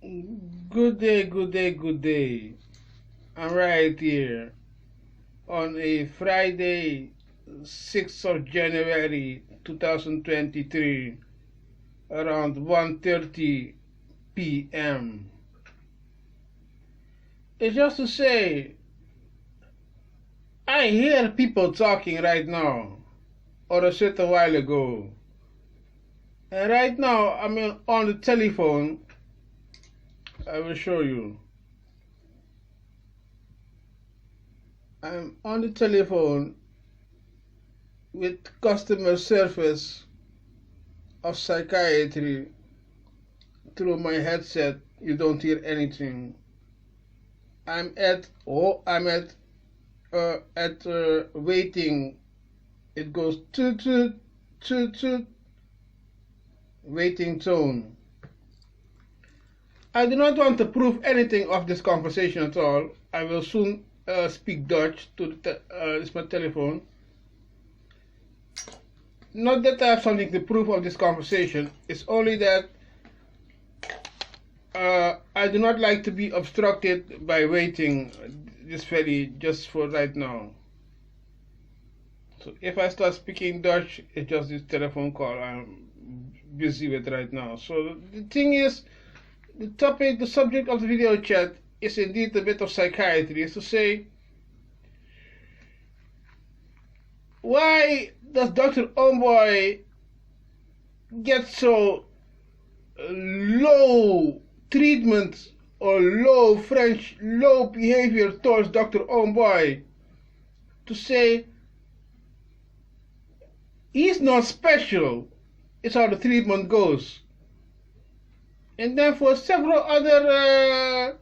Good day, good day, good day. I'm right here on a Friday, 6th of January 2023, around 1:30 p.m. It's just to say, I hear people talking right now, or a certain while ago. And right now, I'm on the telephone. I will show you. I'm on the telephone with customer service of psychiatry through my headset. You don't hear anything. I'm at waiting. It goes toot toot toot toot. Waiting tone. I do not want to prove anything of this conversation at all. I will soon speak Dutch to this my telephone. Not that I have something to prove of this conversation. It's only that I do not like to be obstructed by waiting just for right now. So if I start speaking Dutch, it's just this telephone call I'm busy with right now. So the thing is, the subject of the video chat is indeed a bit of psychiatry. Is to say, why does Dr. Ownbuy get so low treatment or low behavior towards Dr. Ownbuy? To say he's not special is how the treatment goes. And then for several other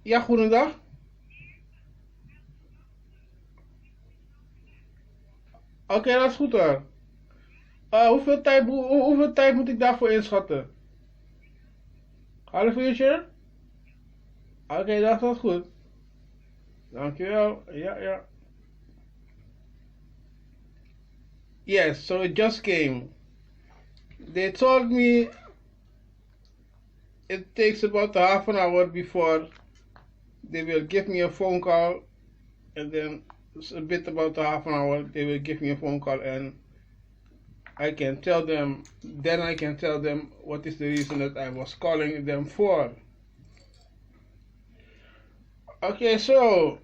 ja, goedendag. Oké, dat is goed hoor. Hoeveel tijd moet ik daarvoor inschatten? Half uurtje? Oké, dat is goed. Dankjewel. Ja. Yes, so it just came. They told me it takes about a half an hour before they will give me a phone call, and then it's a bit about a half an hour they will give me a phone call, and I can tell them what is the reason that I was calling them for. Okay, so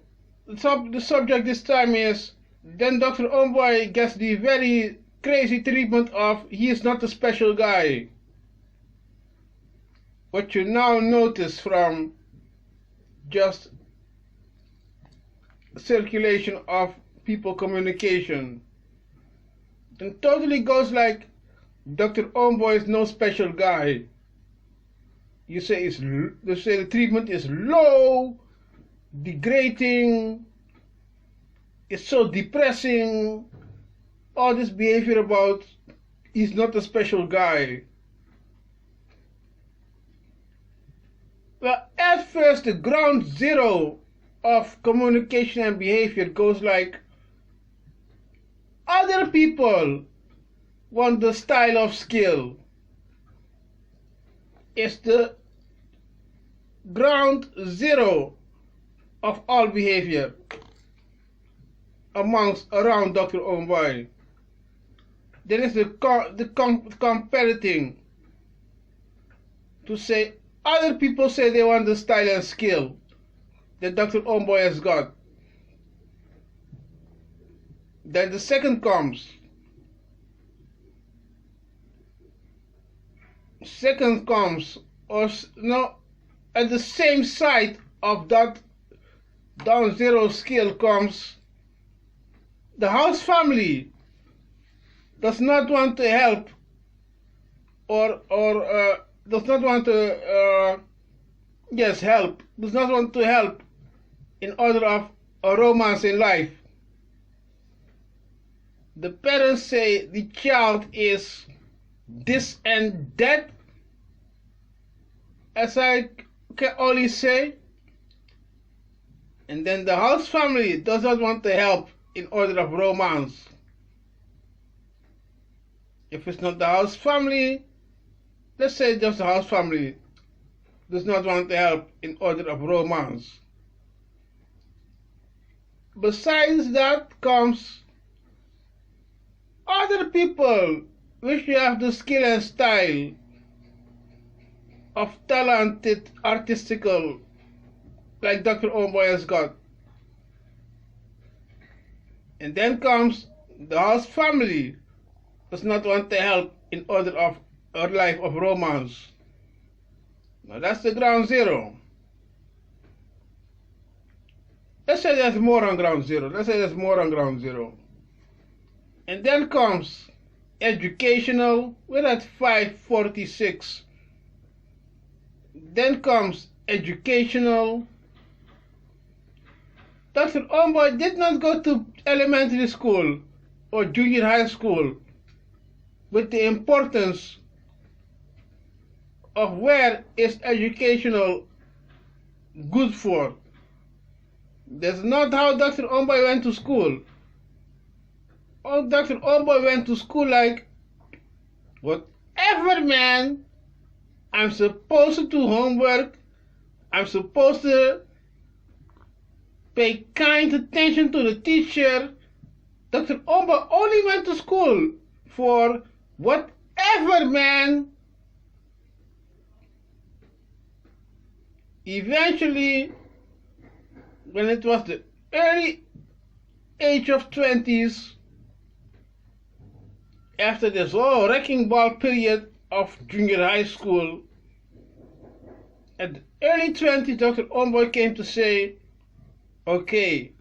the subject this time is, then Dr. Ownbuy gets the very crazy treatment of he is not a special guy. What you now notice from just circulation of people communication, and totally goes like Dr. Ownbuy is no special guy. You say the treatment is low, degrading, it's so depressing, all this behavior about he's not a special guy. Well, at first the ground zero of communication and behavior goes like other people want the style of skill. It's the ground zero of all behavior around Dr. Ownbuy. There is the comparating to say other people say they want the style and skill that Dr. Ownbuy has got. Then the second comes. Or no, at the same side of that down zero skill comes the house family does not want to help or does not want to help in order of a romance in life. The parents say the child is this and that, as I can only say, and then the house family does not want to help in order of romance. If it's not the house family, let's say just the house family, does not want to help in order of romance. Besides that comes other people which have the skill and style of talented artistical like Dr. Ownbuy has got. And then comes the house family does not want to help in order of a life of romance. Now that's the ground zero. Let's say there's more on ground zero. And then comes educational, we're at 546. Then comes educational. Dr. Ownbuy did not go to elementary school or junior high school with the importance of where is educational good for. That's not how Dr. Ownbuy went to school. Oh, Dr. Ownbuy went to school like, whatever man, I'm supposed to do homework, I'm supposed to pay kind attention to the teacher. Dr. Ownbuy only went to school for whatever man. Eventually, when it was the early age of 20s, after this whole wrecking ball period of junior high school, at the early 20s, Dr. Ownbuy came to say, okay,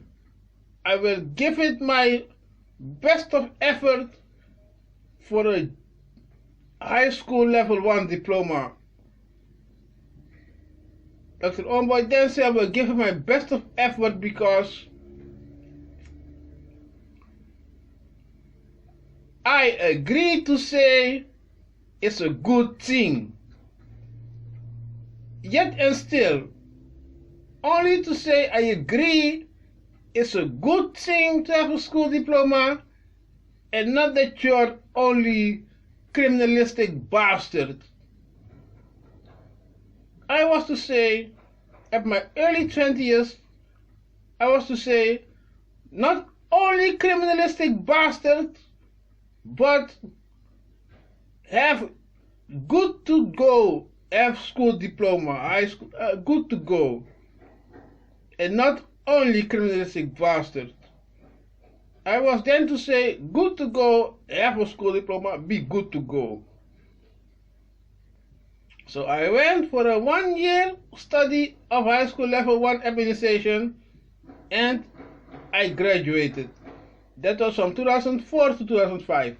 I will give it my best of effort for a high school level 1 diploma. Dr. Ownbuy then said, I will give it my best of effort because I agree to say it's a good thing. Yet and still, only to say I agree it's a good thing to have a school diploma and not that you're only criminalistic bastard. I was to say, at my early 20s, I was to say, not only criminalistic bastard, but have good to go, have school diploma, high school, good to go, and not only criminalistic bastard. I was then to say, good to go, have a school diploma, be good to go. So I went for a 1-year study of high school level 1 administration and I graduated. That was from 2004 to 2005.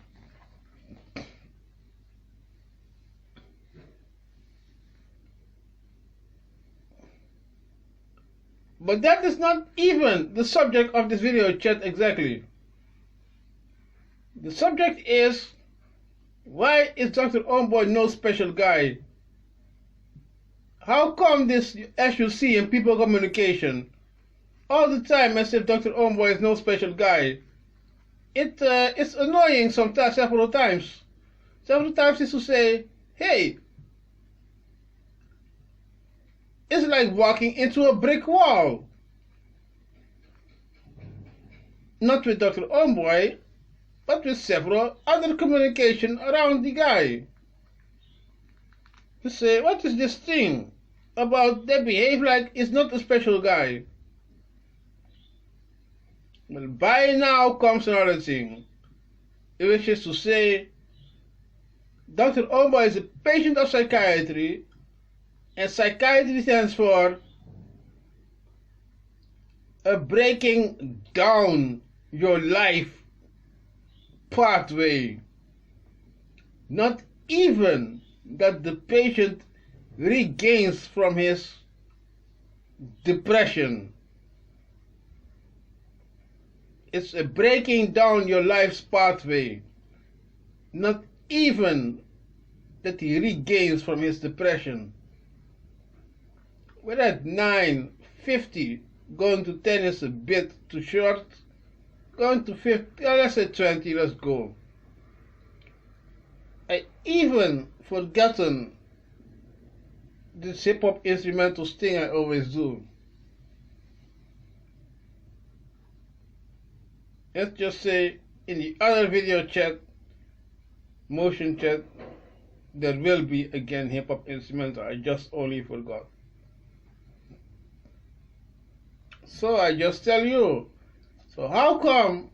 But that is not even the subject of this video chat exactly. The subject is, why is Dr. Ownbuy no special guy? How come this, as you see in people communication, all the time as if Dr. Ownbuy is no special guy? It's annoying sometimes, several times. Several times is to say, hey, it's like walking into a brick wall. Not with Dr. Ownbuy, but with several other communication around the guy. To say, what is this thing about they behave like it's not a special guy? Well, by now comes another thing, which is to say, Dr. Ownbuy is a patient of psychiatry, and psychiatry stands for a breaking down your life pathway. Not even that the patient regains from his depression. It's a breaking down your life's pathway. Not even that he regains from his depression. We're at 9:50. Going to 10 is a bit too short. Going to 50, let's say 20, let's go. I even forgotten this hip hop instrumentals thing I always do. Let's just say in the other video chat, motion chat, there will be again hip hop instrumental. I just only forgot. So I just tell you. So how come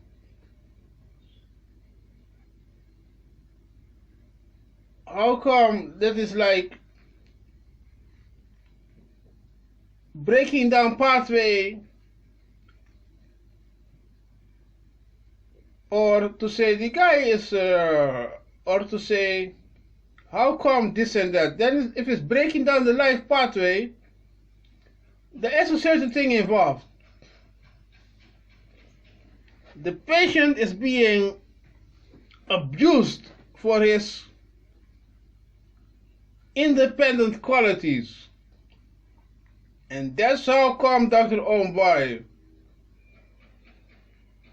that is like breaking down pathway, or to say the guy is or to say how come this and that. Then if it's breaking down the life pathway, there is a certain thing involved. The patient is being abused for his independent qualities. And that's how come Dr. Ownbuy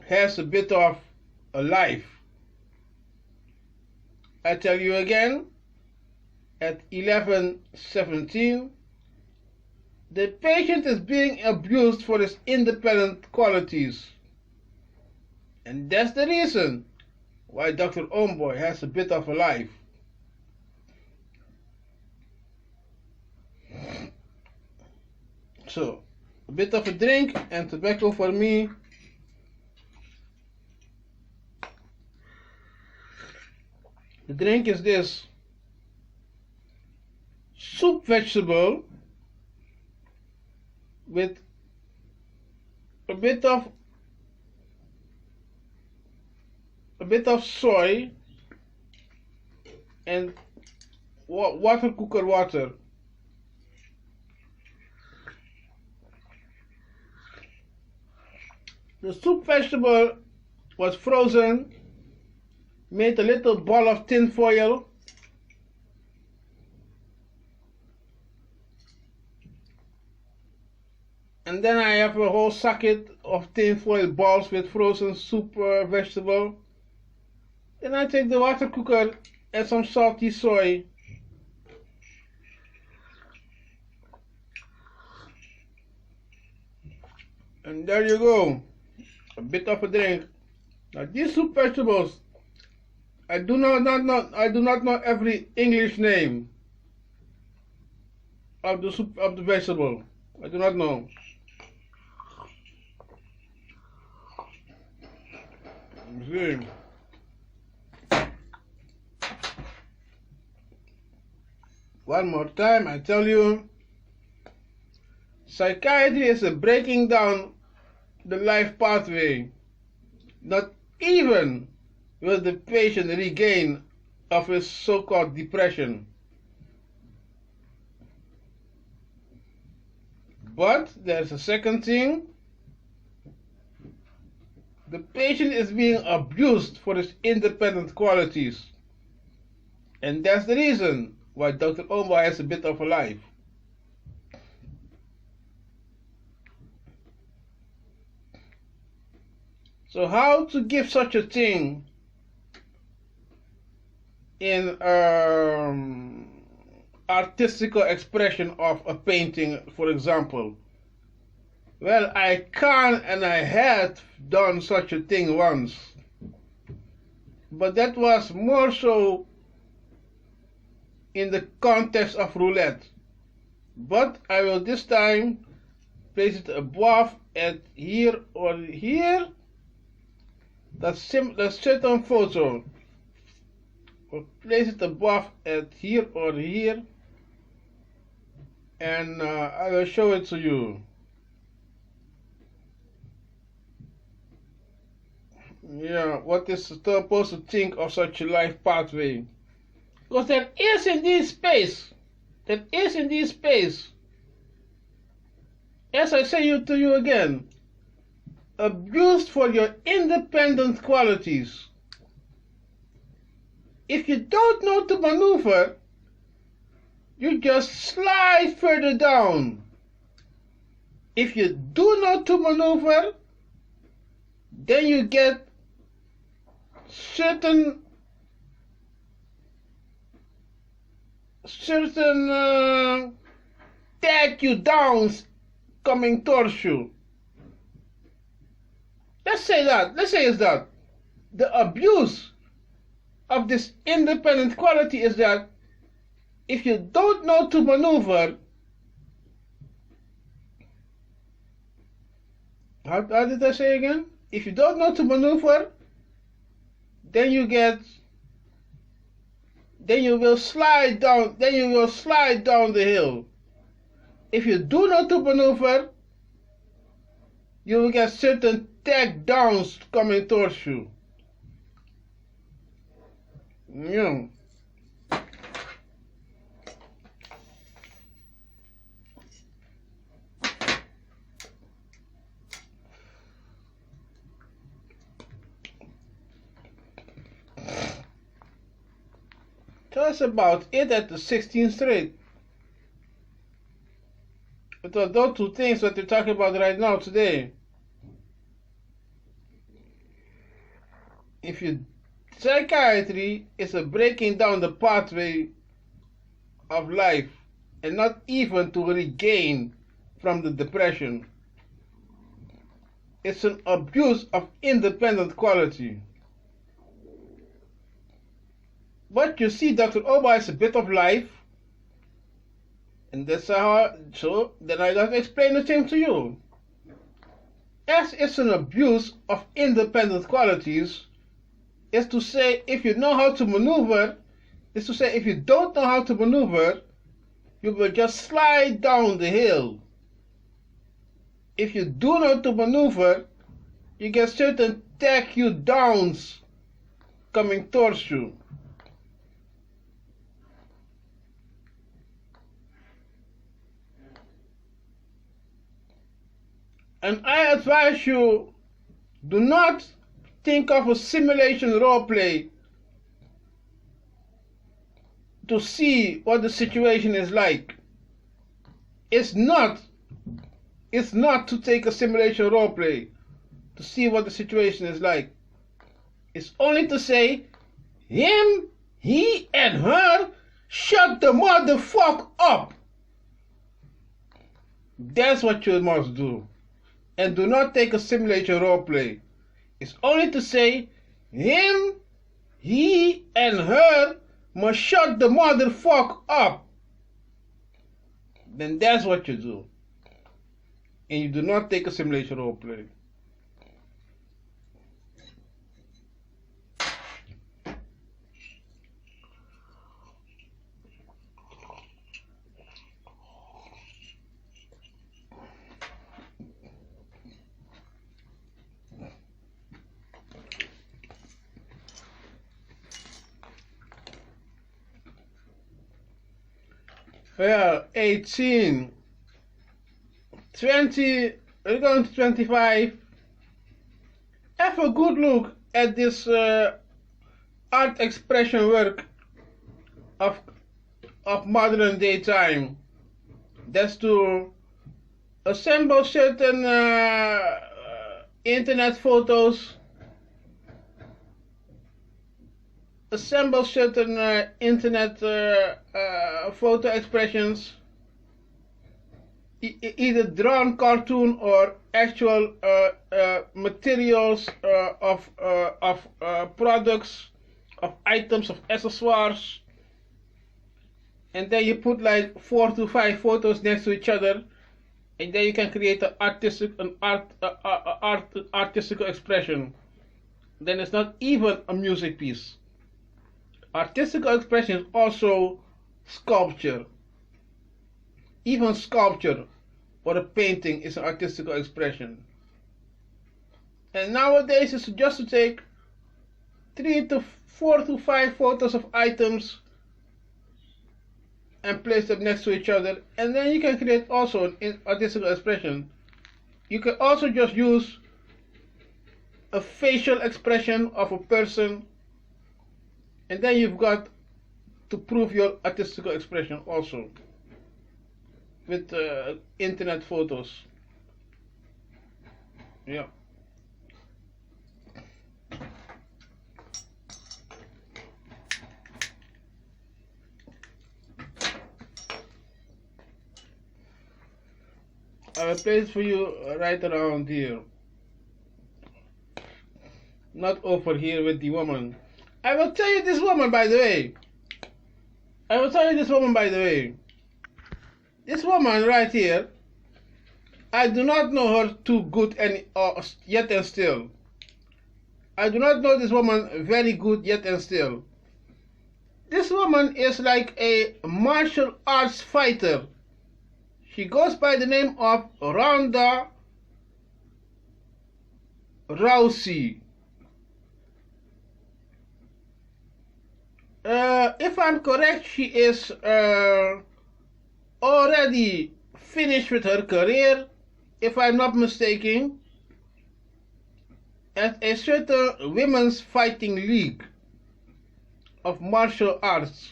has a bit of a life. I tell you again, at 11:17, the patient is being abused for his independent qualities. And that's the reason why Dr. Ownbuy has a bit of a life. So, a bit of a drink and tobacco for me. The drink is this soup vegetable with a bit of soy and water cooker water. The soup vegetable was frozen, made a little ball of tin foil, and then I have a whole socket of tin foil balls with frozen soup vegetable. Then I take the water cooker and some salty soy. And there you go, a bit of a drink. Now these soup vegetables, I do not know every English name of the soup of the vegetable. I do not know. See. One more time, I tell you, psychiatry is a breaking down the life pathway. Not even will the patient regain of his so-called depression. But there's a second thing. The patient is being abused for his independent qualities. And that's the reason why Dr. Ownbuy has a bit of a life. So how to give such a thing in artistical expression of a painting, for example? Well, I can and I had done such a thing once, but that was more so in the context of roulette. But I will this time place it above at here or here. That's certain photo. Or place it above at here or here, and I will show it to you. Yeah, what is supposed to think of such a life pathway? Because there is indeed space. There is indeed space. As I say to you again, abused for your independent qualities. If you don't know to maneuver, you just slide further down. If you do know to maneuver, then you get certain take you down coming towards you. Let's say it's that. The abuse of this independent quality is that if you don't know to maneuver, how did I say again? If you don't know to maneuver, then you will slide down the hill. If you do know to maneuver, you will get certain takedowns coming towards you. Yeah. So that's about it at the 16th straight. But those two things that we're talking about right now today. If you psychiatry is a breaking down the pathway of life and not even to regain from the depression. It's an abuse of independent quality. But you see, Dr. Ownbuy is a bit of life, and that's how. So then I got to explain the thing to you. As it's an abuse of independent qualities, is to say if you know how to maneuver, is to say if you don't know how to maneuver, you will just slide down the hill. If you do know how to maneuver, you get certain take you downs coming towards you. And I advise you, do not think of a simulation role play to see what the situation is like. It's not to take a simulation role play to see what the situation is like. It's only to say, him, he, and her, shut the motherfucker up. That's what you must do. And do not take a simulation role play. It's only to say, him, he, and her must shut the motherfucker up. Then that's what you do. And you do not take a simulation role play. Well, 18, 20, we're going to 25. Have a good look at this art expression work of modern day time. That's to assemble certain internet photos, assemble certain internet photo expressions, either drawn cartoon or actual materials of products, of items, of accessoires, and then you put like 4 to 5 photos next to each other, and then you can create an artistical expression. Then it's not even a music piece. Artistical expression is also sculpture. Even sculpture or a painting is an artistical expression. And nowadays it's just to take 3 to 4 to 5 photos of items and place them next to each other, and then you can create also an artistical expression. You can also just use a facial expression of a person, and then you've got to prove your artistical expression also with internet photos. Yeah. I will place for you right around here. Not over here with the woman. I will tell you this woman, by the way. This woman right here, I do not know her too good yet and still. I do not know this woman very good yet and still. This woman is like a martial arts fighter. She goes by the name of Ronda Rousey. If I'm correct, she is already finished with her career, if I'm not mistaken, at a certain women's fighting league of martial arts.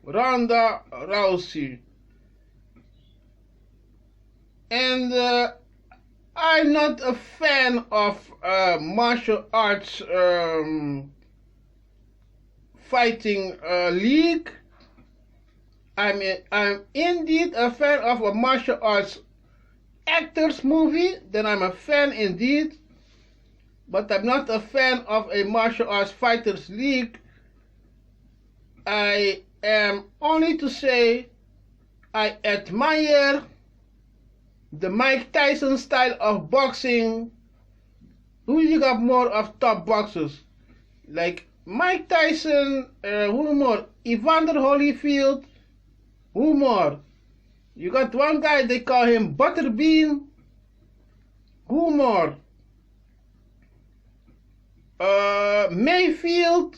Ronda Rousey. And I'm not a fan of martial arts fighting league. I'm indeed a fan of a martial arts actors movie, then I'm a fan indeed, but I'm not a fan of a martial arts fighters league. I am only to say I admire the Mike Tyson style of boxing. Who you got more of top boxers? Like Mike Tyson, who more? Evander Holyfield, who more? You got one guy, they call him Butterbean. Who more? Mayfield.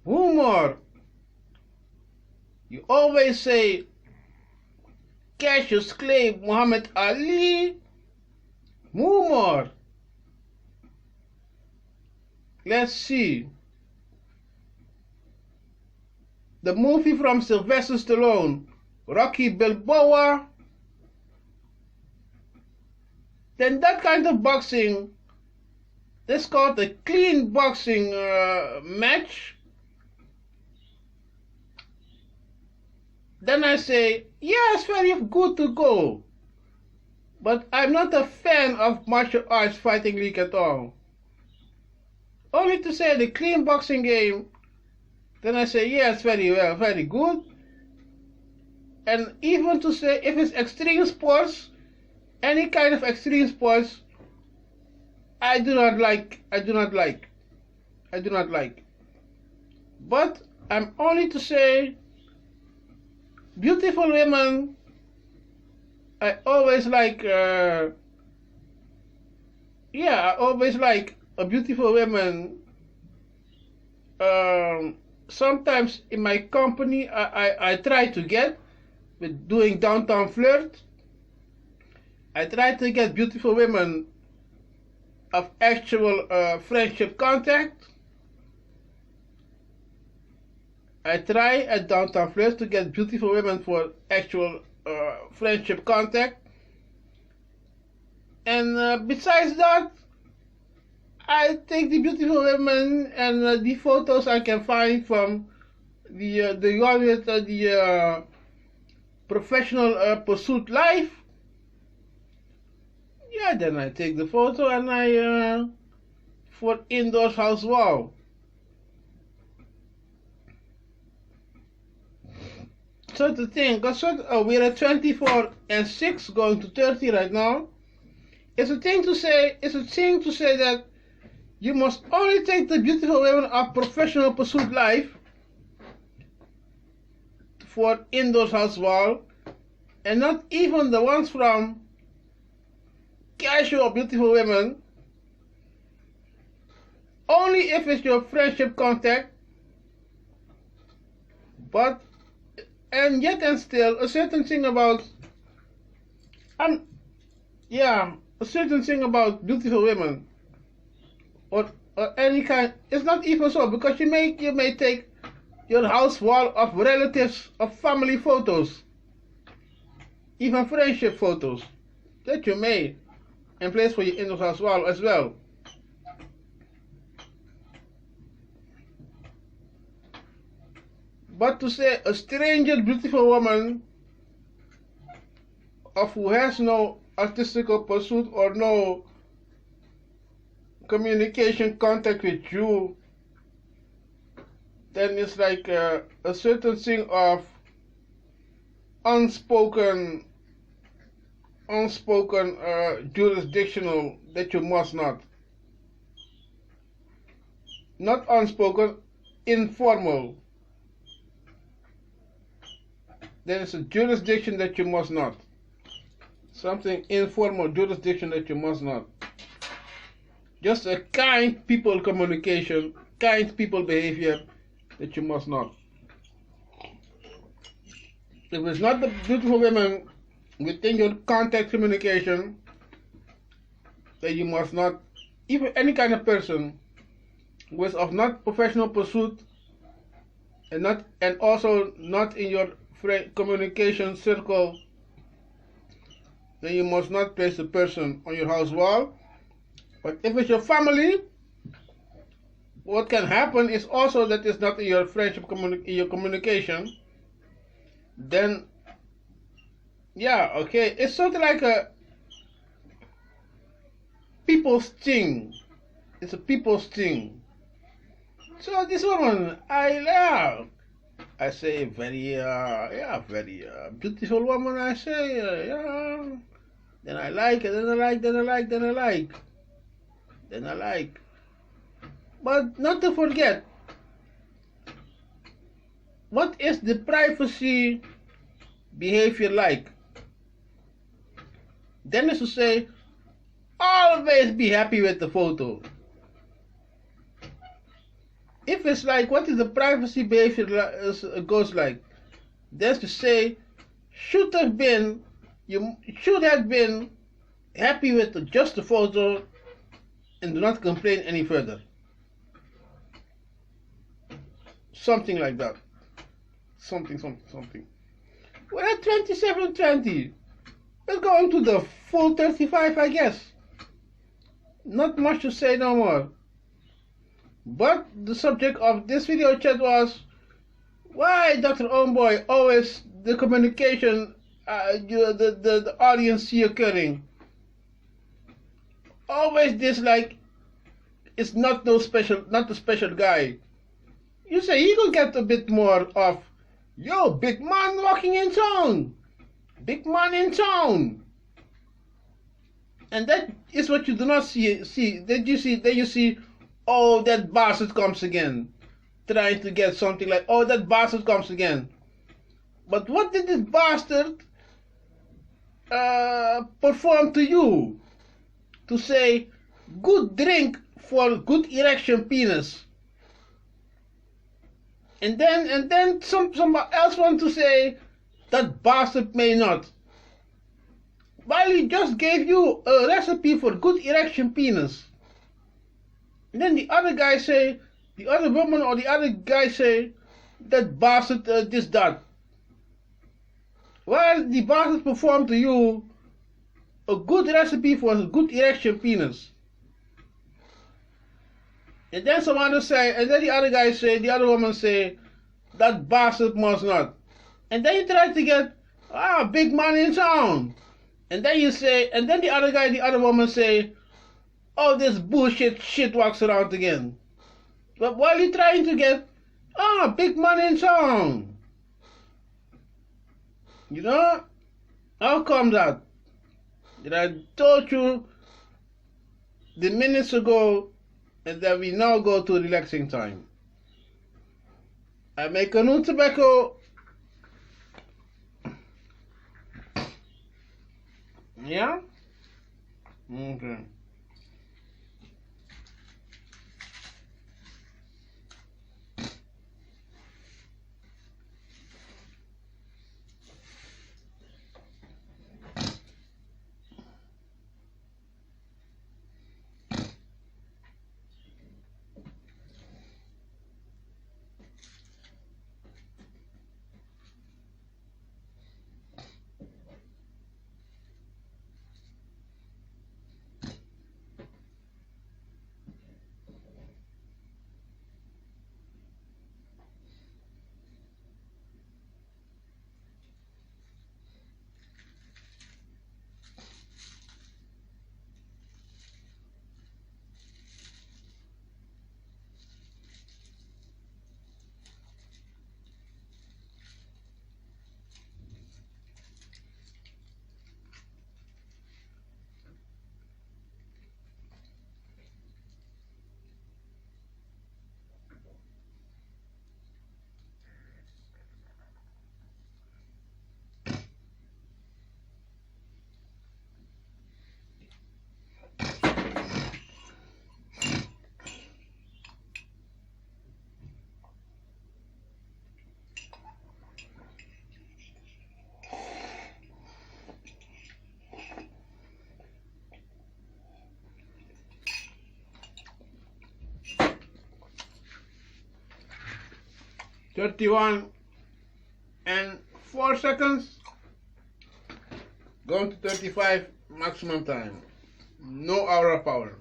Who more? You always say Cassius Clay, Muhammad Ali. Who more? Let's see. The movie from Sylvester Stallone, Rocky Balboa. Then that kind of boxing, that's called a clean boxing match. Then I say, yeah, it's very good to go. But I'm not a fan of martial arts fighting league at all. Only to say the clean boxing game, then I say, yes, very well, very good. And even to say, if it's extreme sports, any kind of extreme sports, I do not like. But I'm only to say, beautiful women, I always like, I always like a beautiful woman. Sometimes in my company, I try to get, with doing downtown flirt, I try to get beautiful women of actual friendship contact. I try at downtown flirt to get beautiful women for actual friendship contact. And besides that, I take the beautiful women and the photos I can find from the one with the professional pursuit life. Yeah, then I take the photo and I for indoors house wall. So the thing, we're at 24 and 6, going to 30 right now. It's a thing to say that you must only take the beautiful women of professional pursuit life for indoors house wall, and not even the ones from casual beautiful women, only if it's your friendship contact. But and yet and still, a certain thing about beautiful women or any kind, it's not even so, because you may take your house wall of relatives, of family photos, even friendship photos, that you may in place for your indoor house wall as well. But to say a stranger, beautiful woman of who has no artistical pursuit or no communication contact with you, then it's like a certain thing of unspoken jurisdictional that you must not unspoken, informal. There is a jurisdiction that you must not. Something informal jurisdiction that you must not. Just a kind people communication, kind people behavior that you must not. If it's not the beautiful women within your contact communication, then you must not, even any kind of person who is of not professional pursuit and also not in your communication circle, then you must not place the person on your house wall. But if it's your family, what can happen is also that it's not in your friendship in your communication. Then, yeah, okay, it's sort of like a people's thing. It's a people's thing. So this woman, I say very beautiful woman. I say, yeah. Then I like, and then I like, then I like, then I like, then I like. But not to forget, what is the privacy behavior like? Then is to say, always be happy with the photo. If it's like, what is the privacy behavior goes like? That's to say, you should have been happy with just the photo and do not complain any further. Something like that. Something. We're at 27:20. Let's go on to the full 35, I guess. Not much to say no more. But the subject of this video chat was why Dr. Ownbuy always the communication, the audience see occurring. Always this like it's not the special guy. You say he could get a bit more of, yo, big man walking in town, big man in town, and that is what you do not see. Then you see, oh, that bastard comes again, trying to get something like, oh, that bastard comes again. But what did this bastard perform to you? To say, good drink for good erection penis. And then somebody else want to say, that bastard may not. While he just gave you a recipe for good erection penis. And then the other guy say, the other woman or the other guy say, that bastard this, that. While the bastard performed to you a good recipe for a good erection penis. And then some other say, and then the other guy say, the other woman say, that bastard must not. And then you try to get, big man in town. And then you say, and then the other guy, the other woman say, oh, this bullshit shit walks around again. But while you're trying to get, big man in town. You know, how come that? That I told you the minutes ago and that we now go to relaxing time. I make a new tobacco. Yeah? Okay. 31 and 4 seconds. Going to 35 maximum time. No hour of power.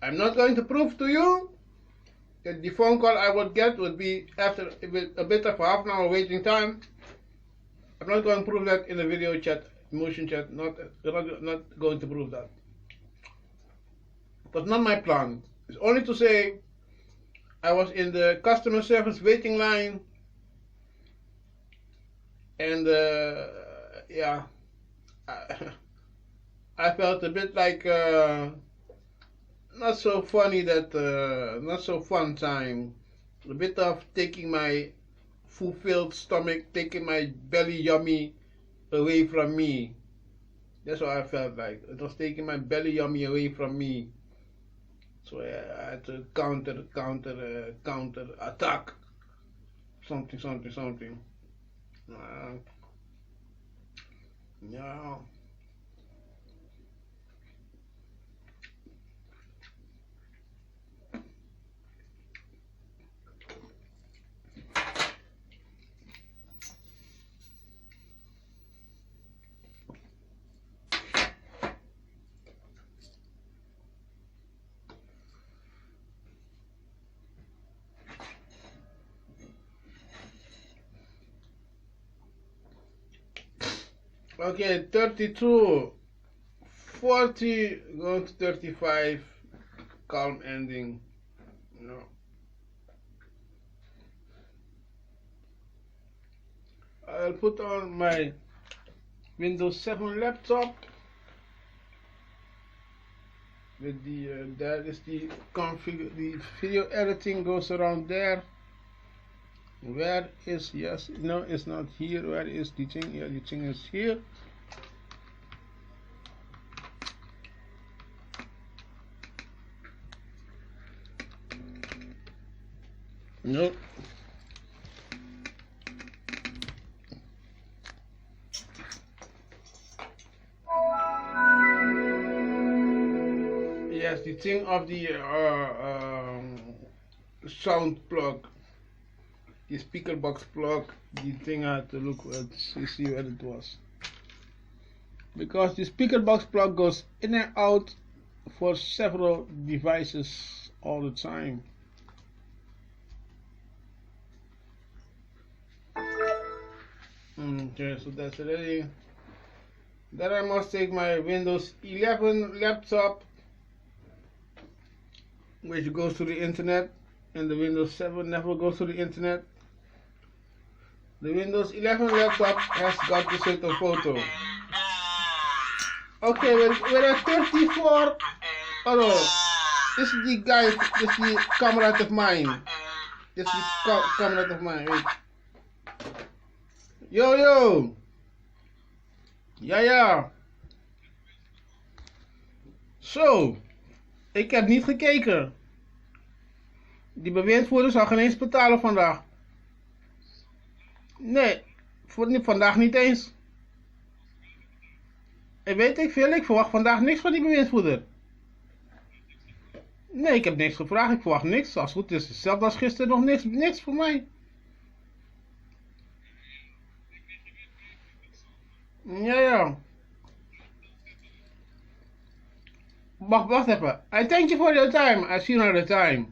I'm not going to prove to you that the phone call I would get would be after a bit of half an hour waiting time. I'm not going to prove that in a video chat, motion chat. Not going to prove that. But not my plan. It's only to say I was in the customer service waiting line, and yeah, I felt a bit like not so funny that not so fun time. A bit of taking my fulfilled stomach, taking my belly yummy away from me. That's what I felt like. It was taking my belly yummy away from me. So I had to counter attack. Something. Yeah. Okay, 32, 40, going to 35, calm ending. No. I'll put on my Windows 7 laptop with the that is the config. The video editing goes around there. Where is, yes, no, it's not here. Where is the thing? Yeah, the thing is here. No. Yes, the thing of the sound plug. The speaker box plug, the thing I had to look at to see where it was. Because the speaker box plug goes in and out for several devices all the time. Okay, so that's ready. Then I must take my Windows 11 laptop, which goes to the internet, and the Windows 7 never goes to the internet. The Windows 11 laptop has got the certain photo. Okay, we're at 34. Oh no, this is the guy, this is the comrade of mine. This is the comrade of mine, wait. Yo! Ja. Zo, ik heb niet gekeken. Die bewindvoerder zal geen eens betalen vandaag. Nee, vandaag niet eens. En weet ik veel, ik verwacht vandaag niks van die bewindvoerder. Nee, ik heb niks gevraagd, ik verwacht niks. Als het goed is, hetzelfde als gisteren nog niks voor mij. Ja. Wacht even. I thank you for your time. I see you another time.